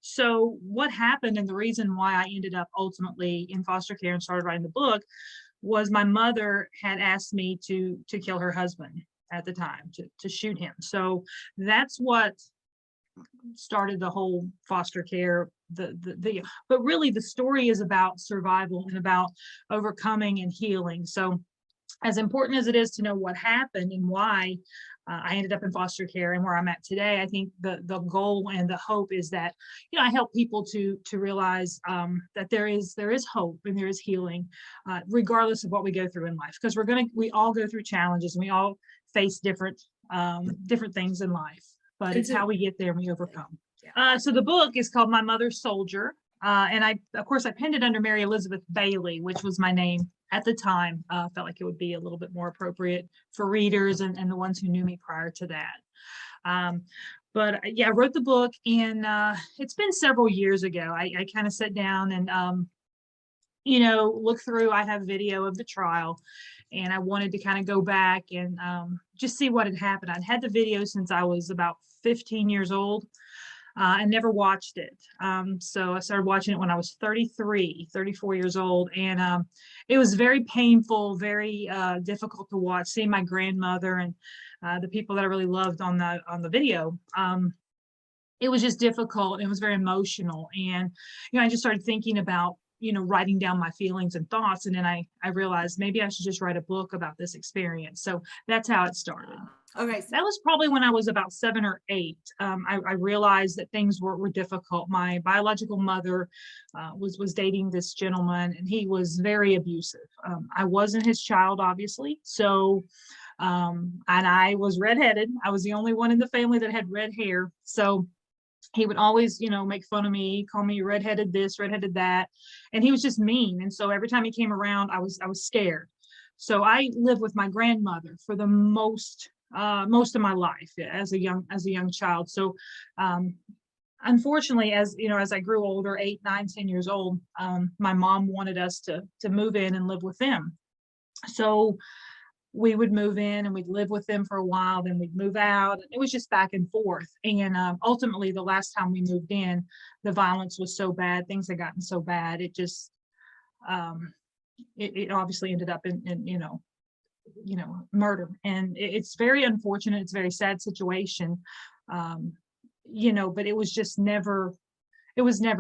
So what happened, and the reason why I ended up ultimately in foster care and started writing the book, was my mother had asked me to kill her husband at the time, to shoot him. So that's what started the whole foster care. But really the story is about survival and about overcoming and healing. So as important as it is to know what happened and why I ended up in foster care and where I'm at today, I think the goal and the hope is that, I help people to realize that there is hope and there is healing, regardless of what we go through in life, because we all go through challenges and we all face different things in life, but it's how we get there and we overcome. So the book is called My Mother's Soldier. And of course, I penned it under Mary Elizabeth Bailey, which was my name at the time. Felt like it would be a little bit more appropriate for readers and the ones who knew me prior to that. But yeah, I wrote the book, and it's been several years ago. I kind of sat down and, look through. I have video of the trial, and I wanted to kind of go back and just see what had happened. I'd had the video since I was about 15 years old. I never watched it. So I started watching it when I was 34 years old. And it was very painful, very difficult to watch, seeing my grandmother and the people that I really loved on the video. It was just difficult. It was very emotional. And, I just started thinking about, writing down my feelings and thoughts. And then I realized maybe I should just write a book about this experience. So that's how it started. Okay. That was probably when I was about 7 or 8. I realized that things were difficult. My biological mother was dating this gentleman, and he was very abusive. I wasn't his child, obviously. So, and I was redheaded. I was the only one in the family that had red hair. So he would always, make fun of me, call me redheaded this, redheaded that. And he was just mean. And so every time he came around, I was scared. So I lived with my grandmother for the most of my life as a young child. So unfortunately, as I grew older, 8, 9, 10 years old, my mom wanted us to move in and live with them. So we would move in and we'd live with them for a while, then we'd move out. It was just back and forth. And ultimately, the last time we moved in, the violence was so bad, things had gotten so bad, it just it obviously ended up in murder. And it's very unfortunate. It's a very sad situation. But it was never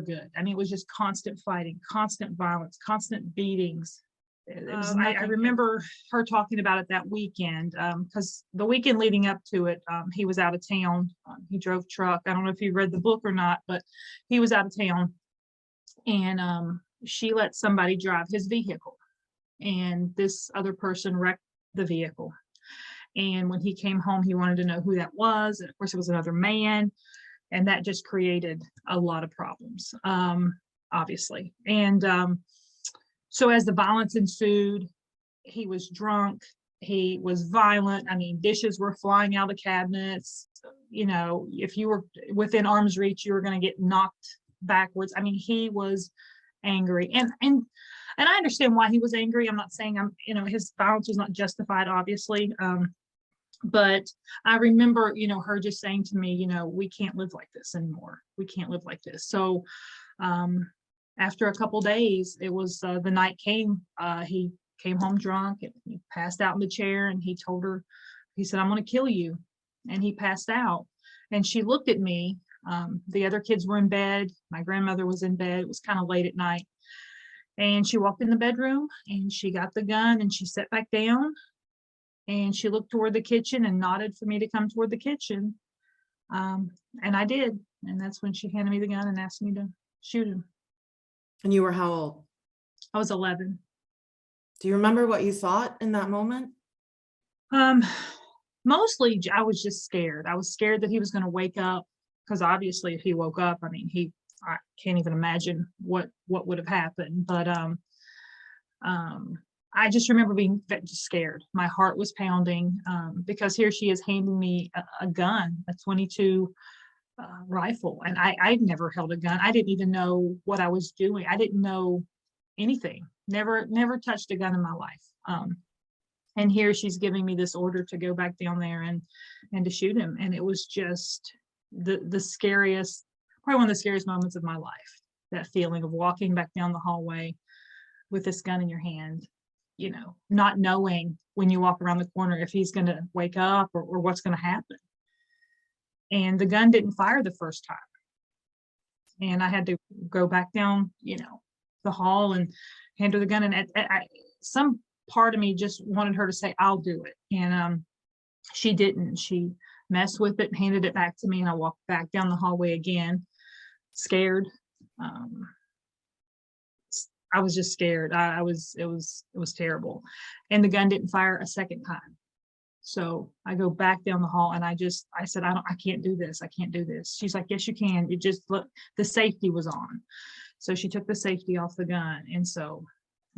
good. I mean, it was just constant fighting, constant violence, constant beatings. I remember her talking about it that weekend, because the weekend leading up to it, he was out of town. He drove truck. I don't know if you read the book or not, but he was out of town, and she let somebody drive his vehicle, and this other person wrecked the vehicle. And when he came home, he wanted to know who that was. And of course, it was another man. And that just created a lot of problems, obviously. And so as the violence ensued, he was drunk. He was violent. I mean, dishes were flying out of cabinets. If you were within arm's reach, you were going to get knocked backwards. I mean, he was angry. And I understand why he was angry. I'm not saying his violence was not justified, obviously. But I remember, her just saying to me, we can't live like this anymore. We can't live like this. So after a couple days, it was the night came. He came home drunk and he passed out in the chair, and he told her, he said, "I'm going to kill you." And he passed out. And she looked at me. The other kids were in bed. My grandmother was in bed. It was kind of late at night. And she walked in the bedroom and she got the gun and she sat back down and she looked toward the kitchen and nodded for me to come toward the kitchen. And I did. And that's when she handed me the gun and asked me to shoot him. And you were how old? I was 11. Do you remember what you thought in that moment? Mostly I was just scared. I was scared that he was going to wake up, because obviously if he woke up, I mean, I can't even imagine what would have happened. But I just remember being just scared. My heart was pounding, because here she is handing me a gun, a 22 rifle. And I'd never held a gun. I didn't even know what I was doing. I didn't know anything. Never touched a gun in my life. And here she's giving me this order to go back down there and to shoot him. And it was just the scariest probably one of the scariest moments of my life. That feeling of walking back down the hallway with this gun in your hand, not knowing when you walk around the corner if he's going to wake up or what's going to happen. And the gun didn't fire the first time. And I had to go back down, the hall and hand her the gun. And some part of me just wanted her to say, I'll do it. And she didn't. She messed with it and handed it back to me. And I walked back down the hallway again, scared. I was just scared. It was terrible. And the gun didn't fire a second time. So I go back down the hall and I said, I can't do this. I can't do this. She's like, yes, you can. It just, look, the safety was on. So she took the safety off the gun. And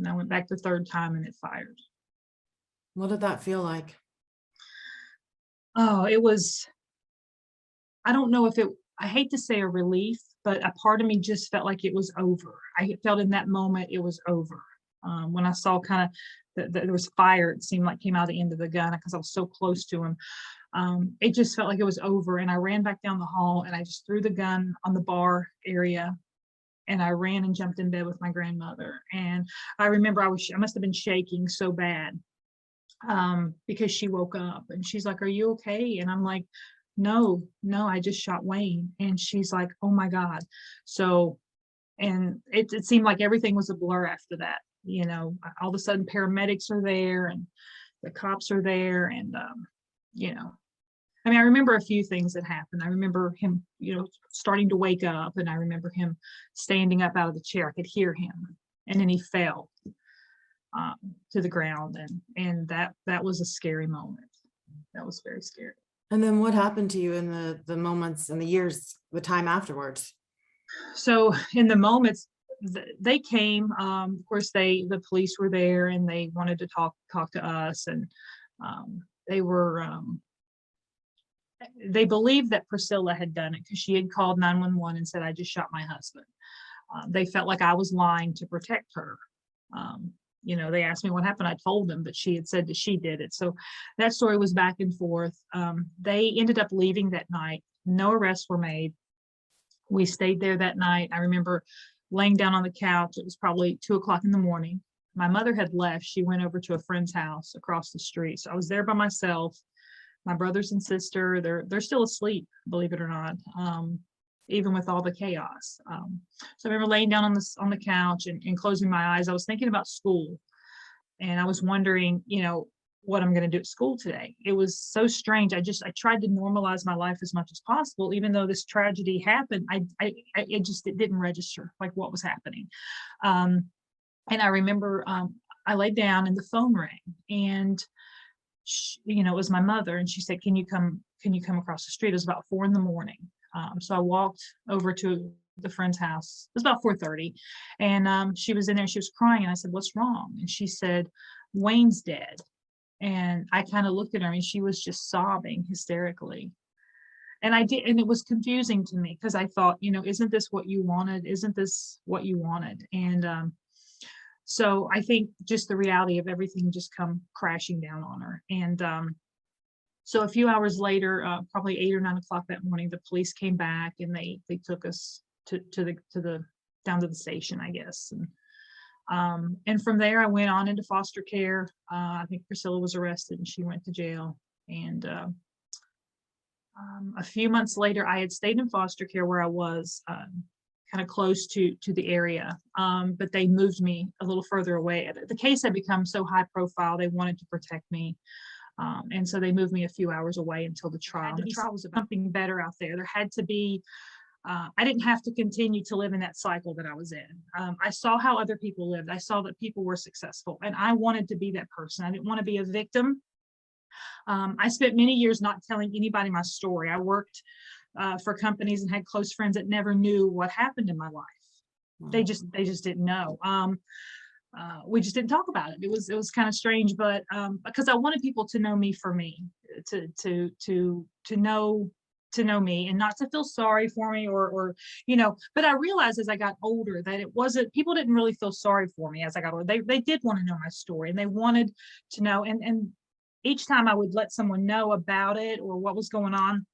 I went back the third time and it fired. What did that feel like? Oh, I don't know if I hate to say a relief, but a part of me just felt like it was over. I felt in that moment it was over. When I saw kind of there was fire, it seemed like came out of the end of the gun because I was so close to him. It just felt like it was over. And I ran back down the hall and I just threw the gun on the bar area. And I ran and jumped in bed with my grandmother. And I remember I must have been shaking so bad because she woke up and she's like, are you okay? And I'm like, no, I just shot Wayne. And she's like, oh my God. So, and it seemed like everything was a blur after that. All of a sudden paramedics are there and the cops are there. And, I remember a few things that happened. I remember him, starting to wake up, and I remember him standing up out of the chair. I could hear him, and then he fell to the ground. And that was a scary moment. That was very scary. And then what happened to you in the moments and the years, the time afterwards? So in the moments, they came, of course, the police were there and they wanted to talk to us. And they believed that Priscilla had done it because she had called 911 and said, I just shot my husband. They felt like I was lying to protect her. They asked me what happened. I told them, but she had said that she did it. So that story was back and forth. They ended up leaving that night. No arrests were made. We stayed there that night. I remember laying down on the couch. It was probably 2:00 in the morning. My mother had left. She went over to a friend's house across the street. So I was there by myself. My brothers and sister, they're still asleep, believe it or not, even with all the chaos. So I remember laying down on the couch and closing my eyes. I was thinking about school, and I was wondering, what I'm going to do at school today. It was so strange. I tried to normalize my life as much as possible, even though this tragedy happened. It didn't register like what was happening. And I remember I laid down and the phone rang, and it was my mother, and she said, can you come across the street? It was about 4 a.m. So I walked over to the friend's house. It was about 4:30, and she was in there. She was crying, and I said, what's wrong? And she said, Wayne's dead. And I kind of looked at her, and she was just sobbing hysterically. And it was confusing to me because I thought, isn't this what you wanted? Isn't this what you wanted? And so I think just the reality of everything just come crashing down on her. And so a few hours later, probably 8 or 9 o'clock that morning, the police came back and they took us down to the station, I guess. And from there, I went on into foster care. I think Priscilla was arrested and she went to jail. And a few months later, I had stayed in foster care where I was kind of close to the area, but they moved me a little further away. The case had become so high profile, they wanted to protect me. And so they moved me a few hours away until the trial. The trial was something better out there. There had to be, I didn't have to continue to live in that cycle that I was in. I saw how other people lived. I saw that people were successful, and I wanted to be that person. I didn't want to be a victim. I spent many years not telling anybody my story. I worked for companies and had close friends that never knew what happened in my life. They just didn't know. We just didn't talk about it. It was kind of strange, but because I wanted people to know me for me, to know me and not to feel sorry for me or but I realized as I got older that people didn't really feel sorry for me as I got older. They did want to know my story, and they wanted to know, and each time I would let someone know about it or what was going on,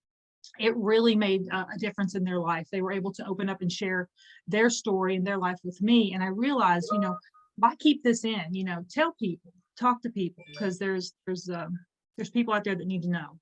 it really made a difference in their life. They were able to open up and share their story and their life with me. And I realized, why keep this in? Tell people, talk to people, because there's people out there that need to know.